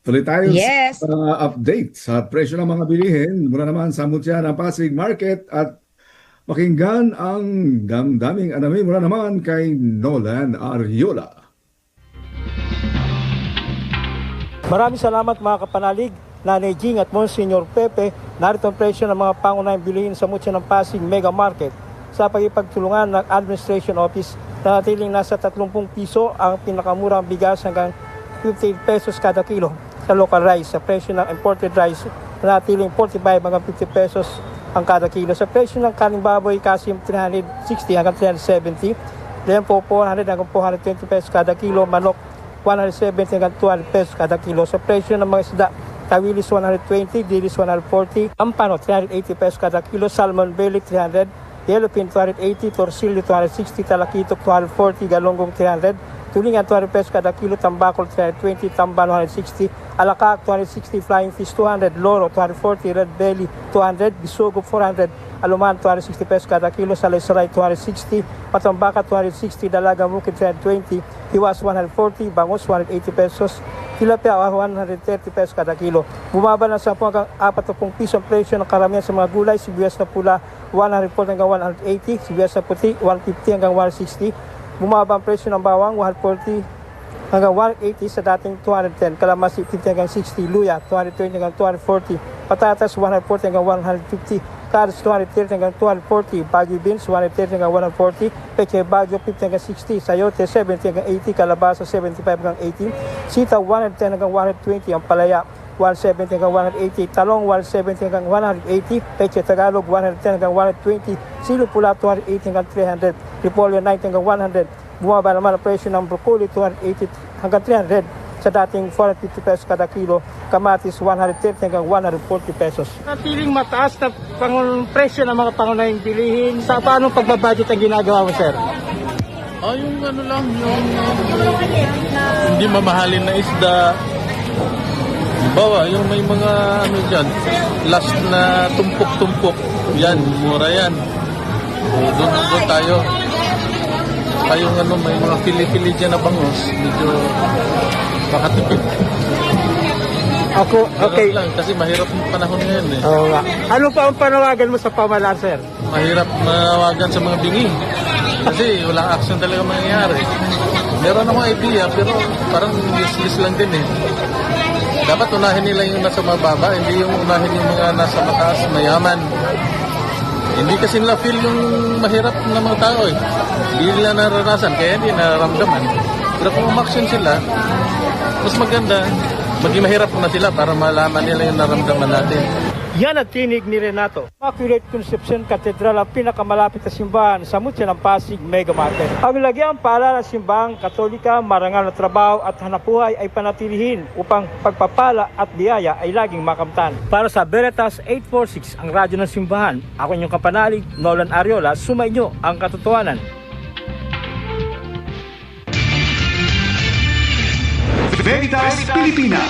Tuloy tayo Yes. sa update sa presyo ng mga bilihin mula naman sa Mutya ng Pasig Market at pakinggan ang damdaming anami mula naman kay Nolan Ariola. Maraming salamat mga kapanalig, Nanay Jing at Monsignor Pepe. Narito ang presyo ng mga pangunahing bilihin sa Mutya ng Pasig Mega Market sa pagipagtulungan ng Administration Office na natiling nasa 30 piso ang pinakamurang bigas hanggang 58 pesos kada kilo sa local rice. Sa presyo ng imported rice na natiling 45 hanggang 50 pesos ang kada kilo. Sa presyo ng kaning baboy, kasim 360 hanggang 370. Lempo 400 hanggang 420 pesos kada kilo. Manok 170 hanggang 200 pesos kada kilo. Sa presyo ng mga isda, tawilis 120, dilis 140, ampano 380 pesos kada kilo, salmon belly 300, yellowfin 280, torsilyo 260, talakitok 240, galonggong 300, tulingan 200 pesos kada kilo, tambakol 320, tamban 160, alakak 260, flying fish 200, loro 240, red belly 200, bisugo 400, aluman 260 pesos kada kilo, salay-salay 260, patambaka 260, dalaga mukid 320, hiwas 140, bangus 180 pesos, tilapia 130 pesos kada kilo. Bumaba ng 10 hanggang 40 piso ang presyo ng karamihan sa mga gulay. Sibuyas na pula 140 hanggang 180, sibuyas na puti 150 hanggang 160. Bumaba ang presyo ng bawang 140 hanggang 180 sa dating 210. Kalamansi 50 hanggang 60, luya 220 hanggang 240, patatas 140 hanggang 150, carrots 230 hanggang 240, bagyo beans 130 hanggang 140, peche bagyo 50 hanggang 60, sayote 70 hanggang 80, kalabasa 75 hanggang 80, sitaw 110 hanggang 120, ang palaya 170 hanggang 180, talong 170 hanggang 180, peche Tagalog 110 hanggang 120, silo pula 280 hanggang 300, repolyo 90 hanggang 100. Bumaba naman ang presyo ng broccoli 280 hanggang 300 sa dating 450 pesos kada kilo, kamatis 130 hanggang 140 pesos. Natiling mataas na presyo ng mga pangunahing bilihin. Sa paano pagbabudget ang ginagawa mo, sir? Yung ano lang, yung hindi mamahalin na isda. Bawa, yung may mga ano dyan, last na tumpok-tumpok, yan, mura yan. Doon tayo. Yung ano, may mga pili-pili dyan na bangos, medyo makatipid. Okay. Lang, kasi mahirap yung panahon ngayon eh. Oo nga. Ano pa ang panawagan mo sa pamahalaan, sir? Mahirap manawagan sa mga bingi. Kasi walang action talaga mangyayari. Meron akong idea, pero parang useless lang din eh. Dapat unahin nila yung nasa mababa, hindi yung unahin yung mga nasa mataas, mayaman. Hindi kasi nila feel yung mahirap ng mga tao eh. Hindi nila naranasan, kaya hindi nararamdaman. Pero kung umaksyon sila, mas maganda, maging mahirap na sila para malaman nila yung naramdaman natin. Yan ang tinig ni Renato. Immaculate Conception Cathedral ang pinakamalapit na simbahan sa Mutya ng Pasig Mega Market. Ang ilagyang paalala ng simbahang Katolika, marangal na trabaho at hanapuhay ay panatilihin upang pagpapala at biyaya ay laging makamtan. Para sa Veritas 846, ang radyo ng simbahan, ako inyong kapanalig, Nolan Ariola, sumainyo ang katotohanan. Veritas Pilipinas.